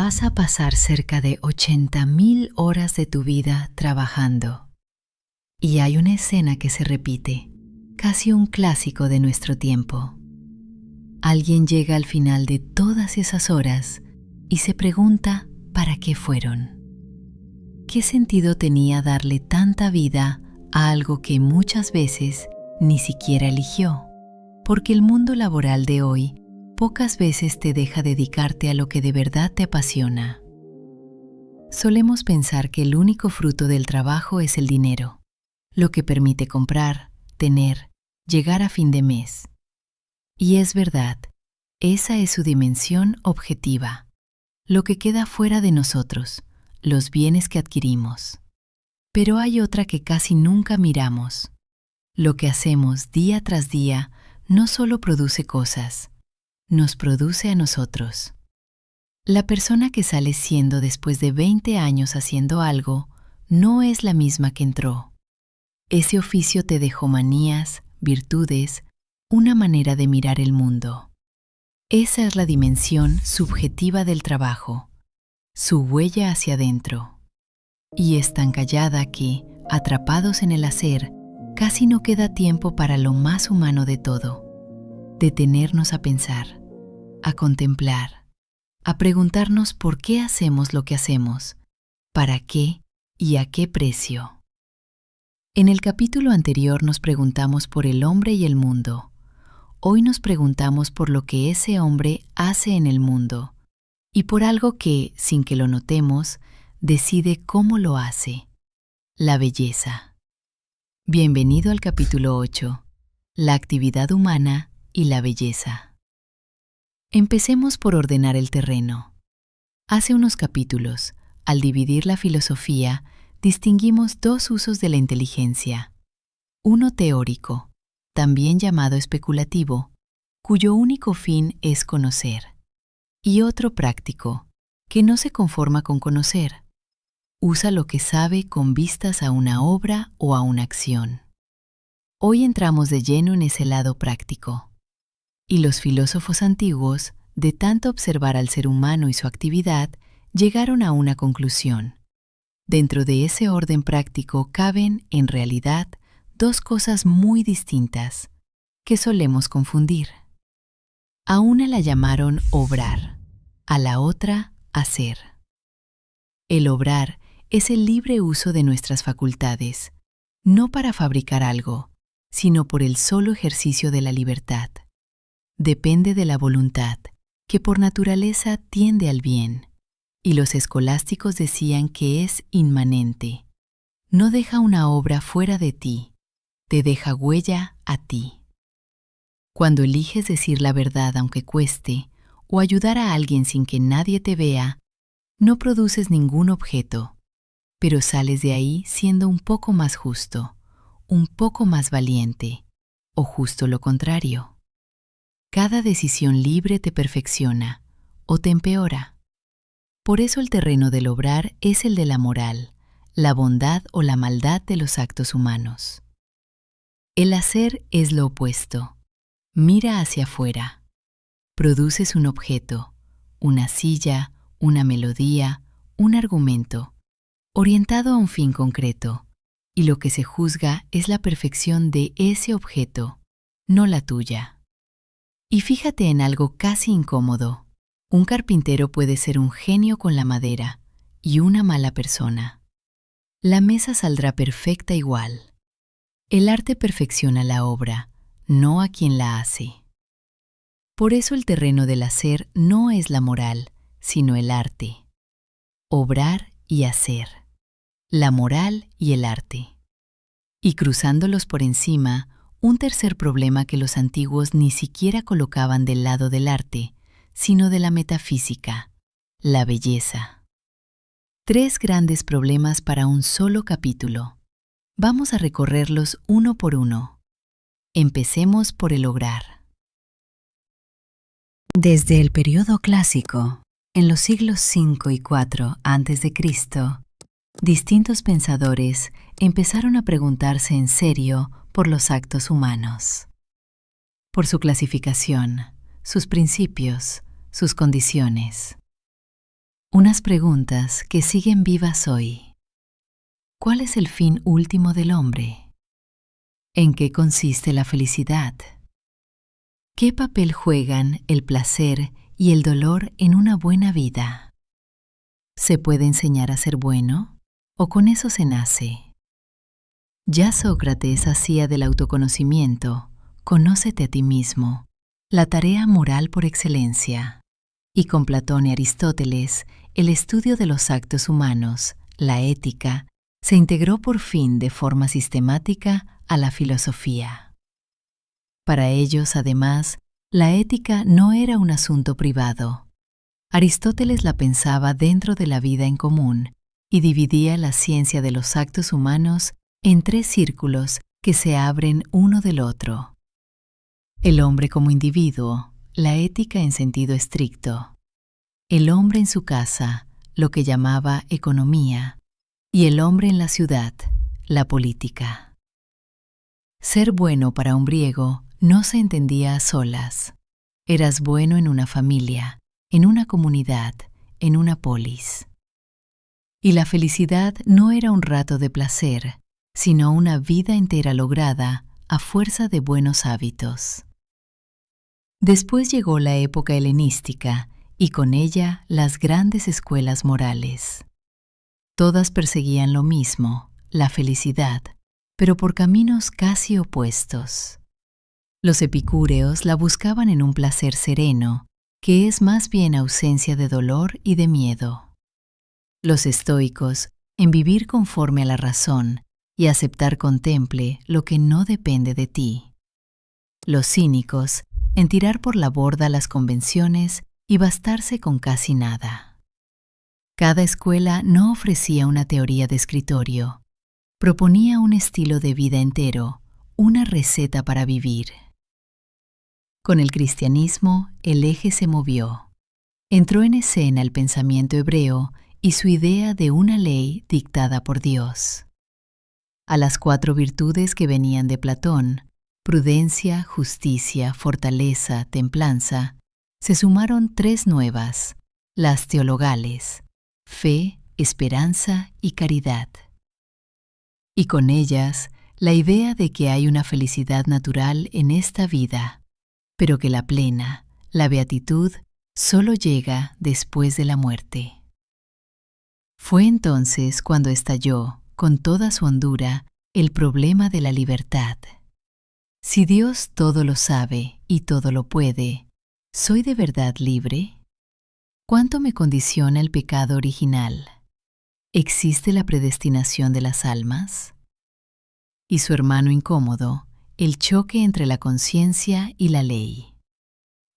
Vas a pasar cerca de 80.000 horas de tu vida trabajando. Y hay una escena que se repite, casi un clásico de nuestro tiempo. Alguien llega al final de todas esas horas y se pregunta ¿para qué fueron? ¿Qué sentido tenía darle tanta vida a algo que muchas veces ni siquiera eligió? Porque el mundo laboral de hoy pocas veces te deja dedicarte a lo que de verdad te apasiona. Solemos pensar que el único fruto del trabajo es el dinero, lo que permite comprar, tener, llegar a fin de mes. Y es verdad, esa es su dimensión objetiva, lo que queda fuera de nosotros, los bienes que adquirimos. Pero hay otra que casi nunca miramos. Lo que hacemos día tras día no solo produce cosas, nos produce a nosotros. La persona que sale siendo después de 20 años haciendo algo no es la misma que entró. Ese oficio te dejó manías, virtudes, una manera de mirar el mundo. Esa es la dimensión subjetiva del trabajo, su huella hacia adentro. Y es tan callada que, atrapados en el hacer, casi no queda tiempo para lo más humano de todo: detenernos a pensar, a contemplar, a preguntarnos por qué hacemos lo que hacemos, para qué y a qué precio. En el capítulo anterior nos preguntamos por el hombre y el mundo. Hoy nos preguntamos por lo que ese hombre hace en el mundo y por algo que, sin que lo notemos, decide cómo lo hace: la belleza. Bienvenido al capítulo 8, la actividad humana y la belleza. Empecemos por ordenar el terreno. Hace unos capítulos, al dividir la filosofía, distinguimos dos usos de la inteligencia. Uno teórico, también llamado especulativo, cuyo único fin es conocer. Y otro práctico, que no se conforma con conocer. Usa lo que sabe con vistas a una obra o a una acción. Hoy entramos de lleno en ese lado práctico. Y los filósofos antiguos, de tanto observar al ser humano y su actividad, llegaron a una conclusión. Dentro de ese orden práctico caben, en realidad, dos cosas muy distintas, que solemos confundir. A una la llamaron obrar, a la otra hacer. El obrar es el libre uso de nuestras facultades, no para fabricar algo, sino por el solo ejercicio de la libertad. Depende de la voluntad, que por naturaleza tiende al bien, y los escolásticos decían que es inmanente. No deja una obra fuera de ti, te deja huella a ti. Cuando eliges decir la verdad aunque cueste, o ayudar a alguien sin que nadie te vea, no produces ningún objeto, pero sales de ahí siendo un poco más justo, un poco más valiente, o justo lo contrario. Cada decisión libre te perfecciona o te empeora. Por eso el terreno del obrar es el de la moral, la bondad o la maldad de los actos humanos. El hacer es lo opuesto. Mira hacia afuera. Produces un objeto, una silla, una melodía, un argumento, orientado a un fin concreto, y lo que se juzga es la perfección de ese objeto, no la tuya. Y fíjate en algo casi incómodo. Un carpintero puede ser un genio con la madera y una mala persona. La mesa saldrá perfecta igual. El arte perfecciona la obra, no a quien la hace. Por eso el terreno del hacer no es la moral, sino el arte. Obrar y hacer. La moral y el arte. Y cruzándolos por encima, un tercer problema que los antiguos ni siquiera colocaban del lado del arte, sino de la metafísica, la belleza. 3 grandes problemas para un solo capítulo. Vamos a recorrerlos uno por uno. Empecemos por el obrar. Desde el periodo clásico, en los siglos V y IV a.C., distintos pensadores empezaron a preguntarse en serio por los actos humanos, por su clasificación, sus principios, sus condiciones. Unas preguntas que siguen vivas hoy. ¿Cuál es el fin último del hombre? ¿En qué consiste la felicidad? ¿Qué papel juegan el placer y el dolor en una buena vida? ¿Se puede enseñar a ser bueno o con eso se nace? Ya Sócrates hacía del autoconocimiento, conócete a ti mismo, la tarea moral por excelencia. Y con Platón y Aristóteles, el estudio de los actos humanos, la ética, se integró por fin de forma sistemática a la filosofía. Para ellos, además, la ética no era un asunto privado. Aristóteles la pensaba dentro de la vida en común y dividía la ciencia de los actos humanos en 3 círculos que se abren uno del otro. El hombre como individuo, la ética en sentido estricto. El hombre en su casa, lo que llamaba economía, y el hombre en la ciudad, la política. Ser bueno para un griego no se entendía a solas. Eras bueno en una familia, en una comunidad, en una polis. Y la felicidad no era un rato de placer, sino una vida entera lograda a fuerza de buenos hábitos. Después llegó la época helenística y con ella las grandes escuelas morales. Todas perseguían lo mismo, la felicidad, pero por caminos casi opuestos. Los epicúreos la buscaban en un placer sereno, que es más bien ausencia de dolor y de miedo. Los estoicos, en vivir conforme a la razón y aceptar con temple lo que no depende de ti. Los cínicos, en tirar por la borda las convenciones y bastarse con casi nada. Cada escuela no ofrecía una teoría de escritorio, proponía un estilo de vida entero, una receta para vivir. Con el cristianismo, el eje se movió. Entró en escena el pensamiento hebreo y su idea de una ley dictada por Dios. A las 4 virtudes que venían de Platón, prudencia, justicia, fortaleza, templanza, se sumaron 3 nuevas, las teologales, fe, esperanza y caridad. Y con ellas, la idea de que hay una felicidad natural en esta vida, pero que la plena, la beatitud, solo llega después de la muerte. Fue entonces cuando estalló, con toda su hondura, el problema de la libertad. Si Dios todo lo sabe y todo lo puede, ¿soy de verdad libre? ¿Cuánto me condiciona el pecado original? ¿Existe la predestinación de las almas? Y su hermano incómodo, el choque entre la conciencia y la ley.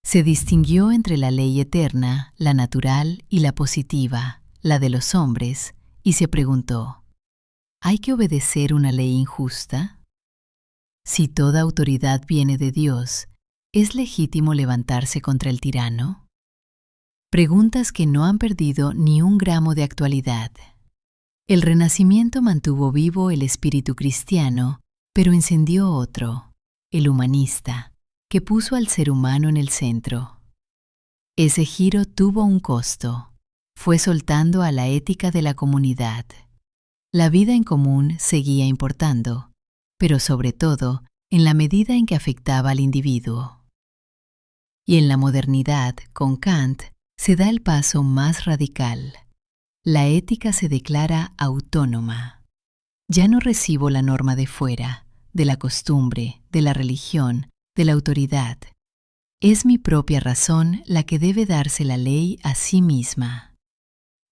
Se distinguió entre la ley eterna, la natural y la positiva, la de los hombres, y se preguntó, ¿hay que obedecer una ley injusta? Si toda autoridad viene de Dios, ¿es legítimo levantarse contra el tirano? Preguntas que no han perdido ni un gramo de actualidad. El Renacimiento mantuvo vivo el espíritu cristiano, pero encendió otro, el humanista, que puso al ser humano en el centro. Ese giro tuvo un costo. Fue soltando a la ética de la comunidad. La vida en común seguía importando, pero sobre todo en la medida en que afectaba al individuo. Y en la modernidad, con Kant, se da el paso más radical. La ética se declara autónoma. Ya no recibo la norma de fuera, de la costumbre, de la religión, de la autoridad. Es mi propia razón la que debe darse la ley a sí misma.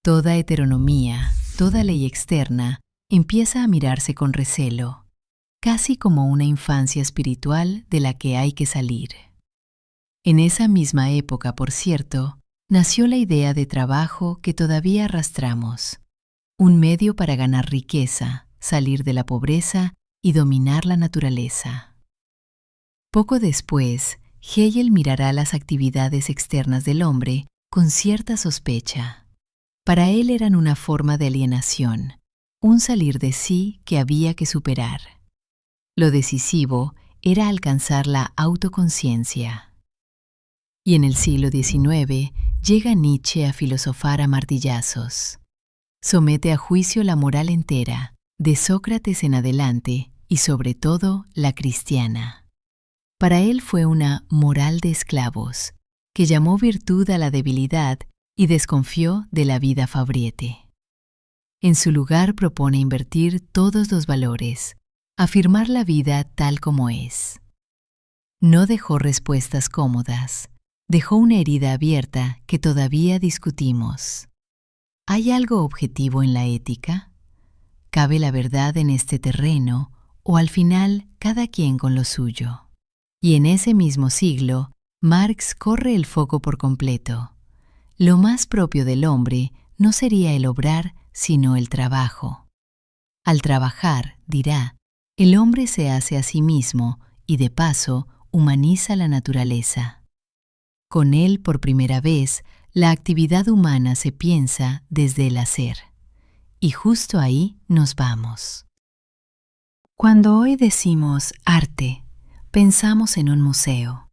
Toda heteronomía, toda ley externa, empieza a mirarse con recelo, casi como una infancia espiritual de la que hay que salir. En esa misma época, por cierto, nació la idea de trabajo que todavía arrastramos, un medio para ganar riqueza, salir de la pobreza y dominar la naturaleza. Poco después, Hegel mirará las actividades externas del hombre con cierta sospecha. Para él eran una forma de alienación, un salir de sí que había que superar. Lo decisivo era alcanzar la autoconciencia. Y en el siglo XIX llega Nietzsche a filosofar a martillazos. Somete a juicio la moral entera, de Sócrates en adelante, y sobre todo la cristiana. Para él fue una moral de esclavos, que llamó virtud a la debilidad y desconfió de la vida fabriete. En su lugar propone invertir todos los valores, afirmar la vida tal como es. No dejó respuestas cómodas, dejó una herida abierta que todavía discutimos. ¿Hay algo objetivo en la ética? ¿Cabe la verdad en este terreno o al final cada quien con lo suyo? Y en ese mismo siglo, Marx corre el foco por completo. Lo más propio del hombre no sería el obrar, sino el trabajo. Al trabajar, dirá, el hombre se hace a sí mismo y de paso humaniza la naturaleza. Con él, por primera vez, la actividad humana se piensa desde el hacer. Y justo ahí nos vamos. Cuando hoy decimos arte, pensamos en un museo.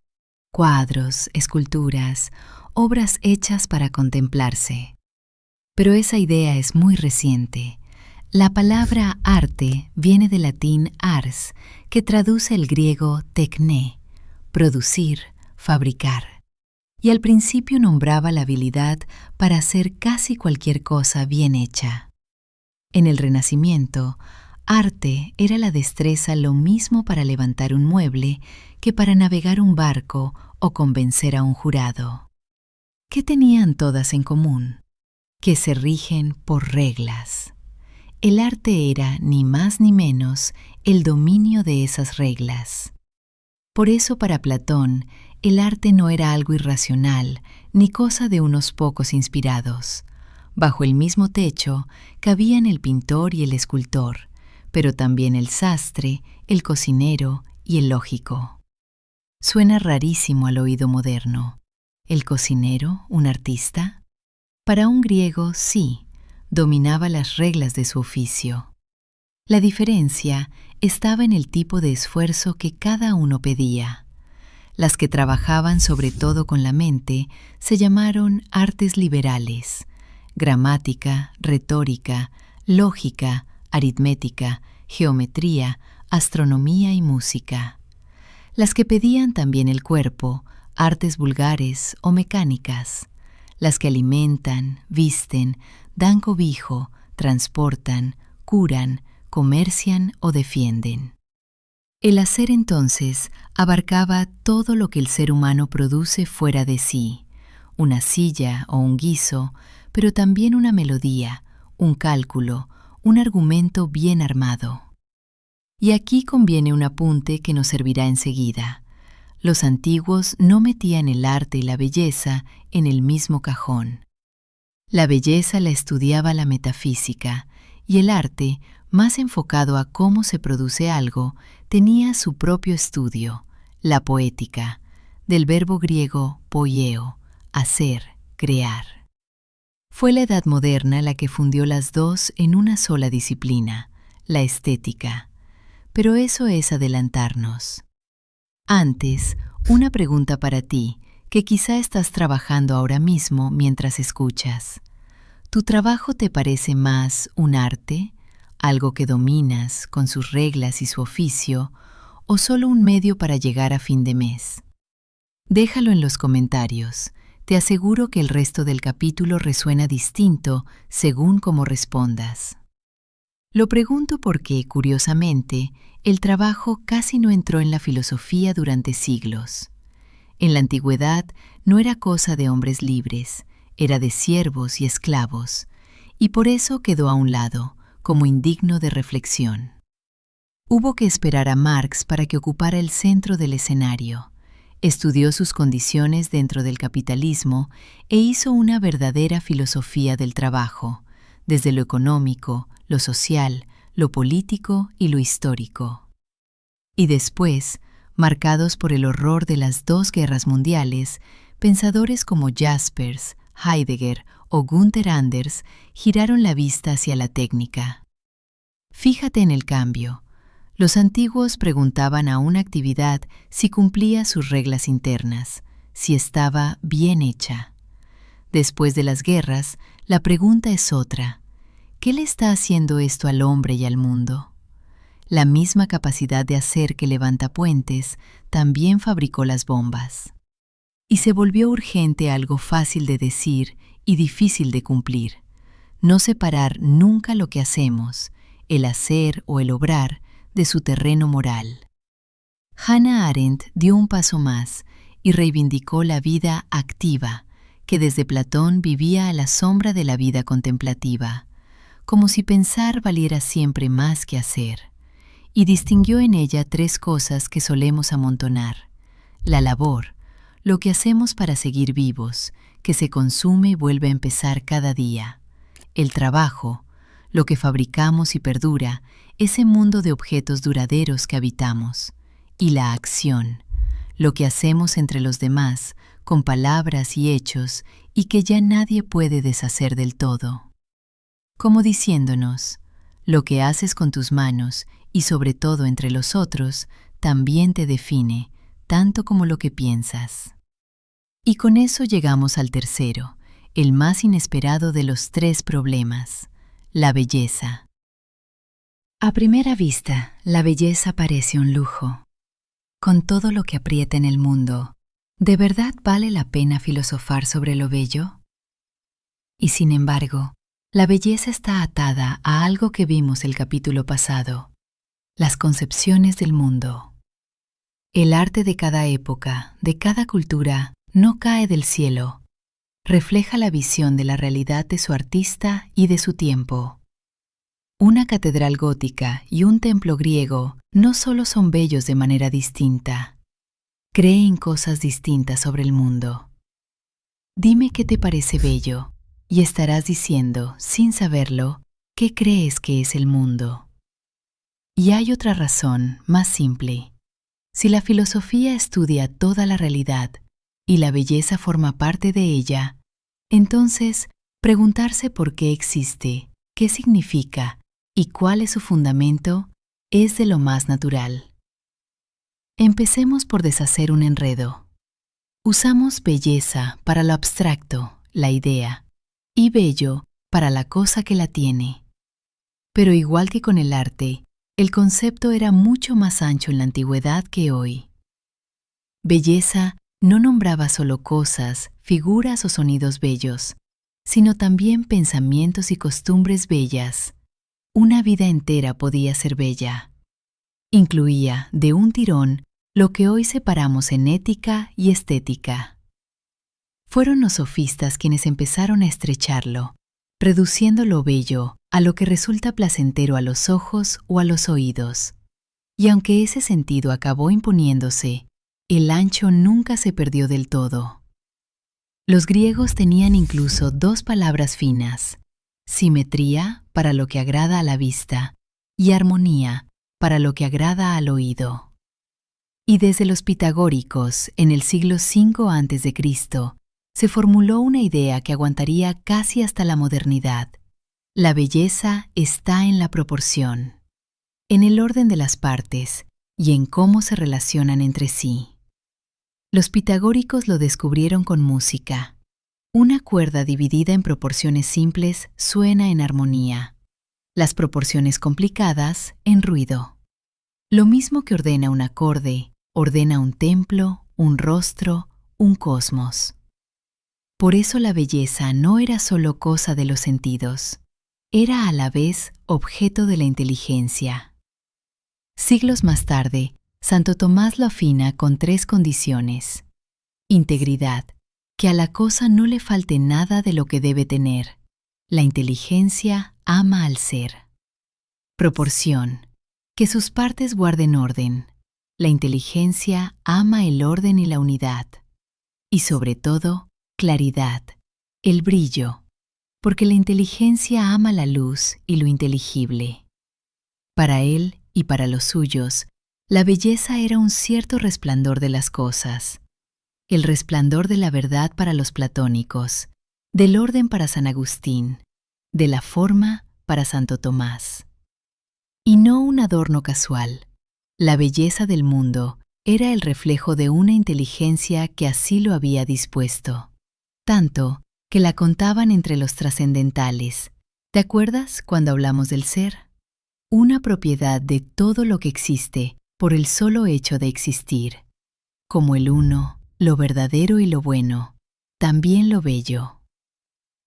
Cuadros, esculturas, obras hechas para contemplarse. Pero esa idea es muy reciente. La palabra arte viene del latín ars, que traduce el griego tekné, producir, fabricar. Y al principio nombraba la habilidad para hacer casi cualquier cosa bien hecha. En el Renacimiento, arte era la destreza lo mismo para levantar un mueble que para navegar un barco o convencer a un jurado. ¿Qué tenían todas en común? Que se rigen por reglas. El arte era, ni más ni menos, el dominio de esas reglas. Por eso para Platón, el arte no era algo irracional, ni cosa de unos pocos inspirados. Bajo el mismo techo cabían el pintor y el escultor, pero también el sastre, el cocinero y el lógico. Suena rarísimo al oído moderno. ¿El cocinero, un artista? Para un griego, sí, dominaba las reglas de su oficio. La diferencia estaba en el tipo de esfuerzo que cada uno pedía. Las que trabajaban sobre todo con la mente se llamaron artes liberales: gramática, retórica, lógica, aritmética, geometría, astronomía y música. Las que pedían también el cuerpo, artes vulgares o mecánicas. Las que alimentan, visten, dan cobijo, transportan, curan, comercian o defienden. El hacer entonces abarcaba todo lo que el ser humano produce fuera de sí, una silla o un guiso, pero también una melodía, un cálculo, un argumento bien armado. Y aquí conviene un apunte que nos servirá enseguida. Los antiguos no metían el arte y la belleza en el mismo cajón. La belleza la estudiaba la metafísica, y el arte, más enfocado a cómo se produce algo, tenía su propio estudio, la poética, del verbo griego poieo, hacer, crear. Fue la Edad Moderna la que fundió las dos en una sola disciplina, la estética. Pero eso es adelantarnos. Antes, una pregunta para ti, que quizá estás trabajando ahora mismo mientras escuchas. ¿Tu trabajo te parece más un arte, algo que dominas con sus reglas y su oficio, o solo un medio para llegar a fin de mes? Déjalo en los comentarios. Te aseguro que el resto del capítulo resuena distinto según cómo respondas. Lo pregunto porque, curiosamente, el trabajo casi no entró en la filosofía durante siglos. En la antigüedad no era cosa de hombres libres, era de siervos y esclavos, y por eso quedó a un lado, como indigno de reflexión. Hubo que esperar a Marx para que ocupara el centro del escenario. Estudió sus condiciones dentro del capitalismo e hizo una verdadera filosofía del trabajo, desde lo económico, lo social, lo político y lo histórico. Y después, marcados por el horror de las dos guerras mundiales, pensadores como Jaspers, Heidegger o Günther Anders giraron la vista hacia la técnica. Fíjate en el cambio. Los antiguos preguntaban a una actividad si cumplía sus reglas internas, si estaba bien hecha. Después de las guerras, la pregunta es otra. ¿Qué le está haciendo esto al hombre y al mundo? La misma capacidad de hacer que levanta puentes también fabricó las bombas. Y se volvió urgente algo fácil de decir y difícil de cumplir: no separar nunca lo que hacemos, el hacer o el obrar, de su terreno moral. Hannah Arendt dio un paso más y reivindicó la vida activa, que desde Platón vivía a la sombra de la vida contemplativa, como si pensar valiera siempre más que hacer, y distinguió en ella tres cosas que solemos amontonar: la labor, lo que hacemos para seguir vivos, que se consume y vuelve a empezar cada día; el trabajo, lo que fabricamos y perdura, ese mundo de objetos duraderos que habitamos; y la acción, lo que hacemos entre los demás, con palabras y hechos, y que ya nadie puede deshacer del todo. Como diciéndonos, lo que haces con tus manos, y sobre todo entre los otros, también te define, tanto como lo que piensas. Y con eso llegamos al tercero, el más inesperado de los tres problemas: la belleza. A primera vista, la belleza parece un lujo. Con todo lo que aprieta en el mundo, ¿de verdad vale la pena filosofar sobre lo bello? Y sin embargo, la belleza está atada a algo que vimos el capítulo pasado: las concepciones del mundo. El arte de cada época, de cada cultura, no cae del cielo. Refleja la visión de la realidad de su artista y de su tiempo. Una catedral gótica y un templo griego no solo son bellos de manera distinta, creen cosas distintas sobre el mundo. Dime qué te parece bello, y estarás diciendo, sin saberlo, qué crees que es el mundo. Y hay otra razón, más simple. Si la filosofía estudia toda la realidad y la belleza forma parte de ella, entonces preguntarse por qué existe, qué significa y cuál es su fundamento es de lo más natural. Empecemos por deshacer un enredo. Usamos belleza para lo abstracto, la idea, y bello para la cosa que la tiene. Pero igual que con el arte, el concepto era mucho más ancho en la antigüedad que hoy. Belleza no nombraba solo cosas, figuras o sonidos bellos, sino también pensamientos y costumbres bellas. Una vida entera podía ser bella. Incluía, de un tirón, lo que hoy separamos en ética y estética. Fueron los sofistas quienes empezaron a estrecharlo, reduciendo lo bello a lo que resulta placentero a los ojos o a los oídos. Y aunque ese sentido acabó imponiéndose, el ancho nunca se perdió del todo. Los griegos tenían incluso dos palabras finas: simetría, para lo que agrada a la vista, y armonía, para lo que agrada al oído. Y desde los pitagóricos, en el siglo V a.C., se formuló una idea que aguantaría casi hasta la modernidad: la belleza está en la proporción, en el orden de las partes y en cómo se relacionan entre sí. Los pitagóricos lo descubrieron con música. Una cuerda dividida en proporciones simples suena en armonía. Las proporciones complicadas en ruido. Lo mismo que ordena un acorde, ordena un templo, un rostro, un cosmos. Por eso la belleza no era solo cosa de los sentidos, era a la vez objeto de la inteligencia. Siglos más tarde, Santo Tomás lo afina con tres condiciones: integridad, que a la cosa no le falte nada de lo que debe tener. La inteligencia ama al ser. Proporción, que sus partes guarden orden. La inteligencia ama el orden y la unidad. Y sobre todo, claridad, el brillo, porque la inteligencia ama la luz y lo inteligible. Para él y para los suyos, la belleza era un cierto resplandor de las cosas. El resplandor de la verdad para los platónicos, del orden para San Agustín, de la forma para Santo Tomás. Y no un adorno casual. La belleza del mundo era el reflejo de una inteligencia que así lo había dispuesto, tanto que la contaban entre los trascendentales. ¿Te acuerdas cuando hablamos del ser? Una propiedad de todo lo que existe por el solo hecho de existir, como el uno, lo verdadero y lo bueno, también lo bello.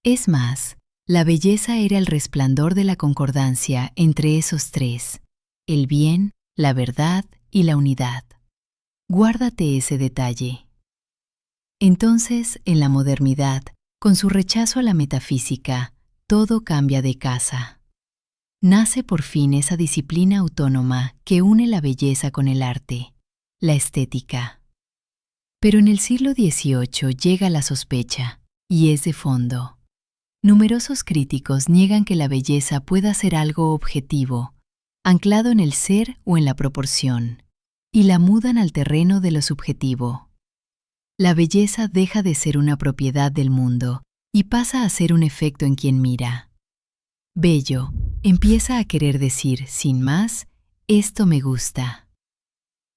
Es más, la belleza era el resplandor de la concordancia entre esos tres, el bien, la verdad y la unidad. Guárdate ese detalle. Entonces, en la modernidad, con su rechazo a la metafísica, todo cambia de casa. Nace por fin esa disciplina autónoma que une la belleza con el arte, la estética. Pero en el siglo XVIII llega la sospecha, y es de fondo. Numerosos críticos niegan que la belleza pueda ser algo objetivo, anclado en el ser o en la proporción, y la mudan al terreno de lo subjetivo. La belleza deja de ser una propiedad del mundo y pasa a ser un efecto en quien mira. Bello empieza a querer decir, sin más, esto me gusta.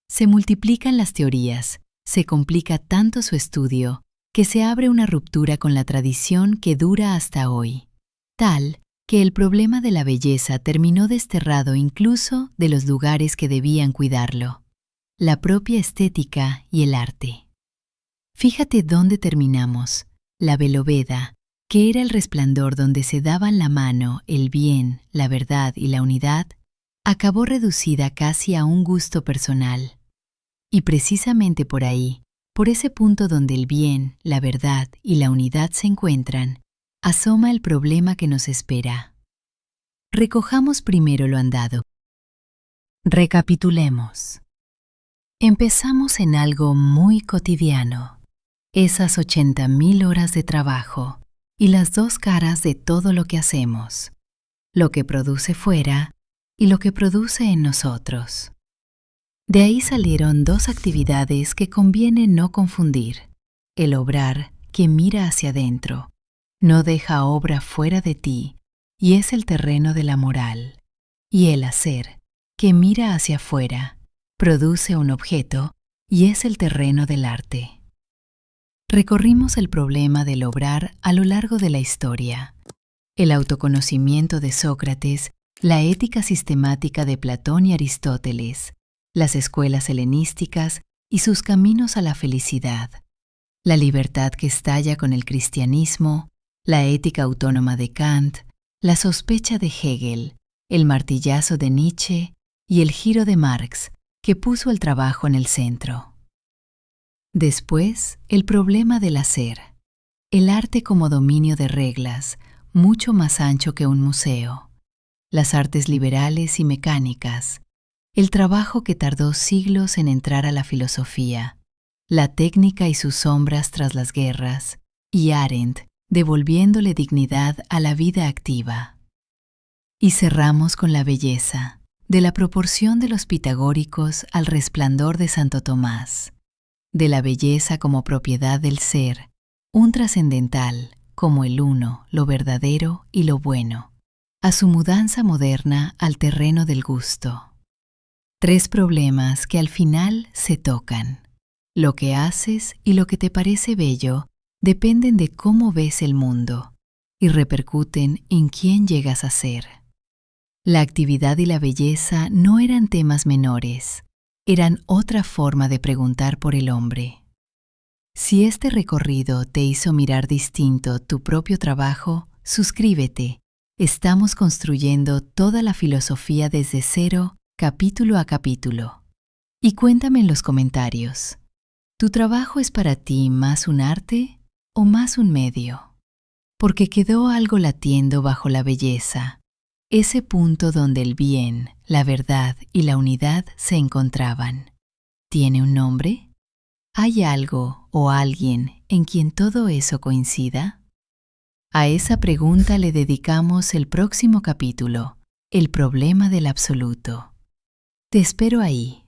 Se multiplican las teorías, se complica tanto su estudio, que se abre una ruptura con la tradición que dura hasta hoy, tal que el problema de la belleza terminó desterrado incluso de los lugares que debían cuidarlo, la propia estética y el arte. Fíjate dónde terminamos, la Veloveda, que era el resplandor donde se daban la mano el bien, la verdad y la unidad, acabó reducida casi a un gusto personal. Y precisamente por ahí, por ese punto donde el bien, la verdad y la unidad se encuentran, asoma el problema que nos espera. Recojamos primero lo andado. Recapitulemos. Empezamos en algo muy cotidiano, esas 80.000 horas de trabajo y las dos caras de todo lo que hacemos, lo que produce fuera y lo que produce en nosotros. De ahí salieron dos actividades que conviene no confundir. El obrar, que mira hacia adentro, no deja obra fuera de ti, y es el terreno de la moral. Y el hacer, que mira hacia afuera, produce un objeto, y es el terreno del arte. Recorrimos el problema del obrar a lo largo de la historia. El autoconocimiento de Sócrates, la ética sistemática de Platón y Aristóteles, las escuelas helenísticas y sus caminos a la felicidad, la libertad que estalla con el cristianismo, la ética autónoma de Kant, la sospecha de Hegel, el martillazo de Nietzsche y el giro de Marx, que puso el trabajo en el centro. Después, el problema del hacer, el arte como dominio de reglas, mucho más ancho que un museo, las artes liberales y mecánicas, el trabajo que tardó siglos en entrar a la filosofía, la técnica y sus sombras tras las guerras, y Arendt devolviéndole dignidad a la vida activa. Y cerramos con la belleza, de la proporción de los pitagóricos al resplandor de Santo Tomás, de la belleza como propiedad del ser, un trascendental como el uno, lo verdadero y lo bueno, a su mudanza moderna al terreno del gusto. Tres problemas que al final se tocan. Lo que haces y lo que te parece bello dependen de cómo ves el mundo y repercuten en quién llegas a ser. La actividad y la belleza no eran temas menores, eran otra forma de preguntar por el hombre. Si este recorrido te hizo mirar distinto tu propio trabajo, suscríbete. Estamos construyendo toda la filosofía desde cero, capítulo a capítulo. Y cuéntame en los comentarios, ¿tu trabajo es para ti más un arte o más un medio? Porque quedó algo latiendo bajo la belleza, ese punto donde el bien, la verdad y la unidad se encontraban. ¿Tiene un nombre? ¿Hay algo o alguien en quien todo eso coincida? A esa pregunta le dedicamos el próximo capítulo, el problema del absoluto. Te espero ahí.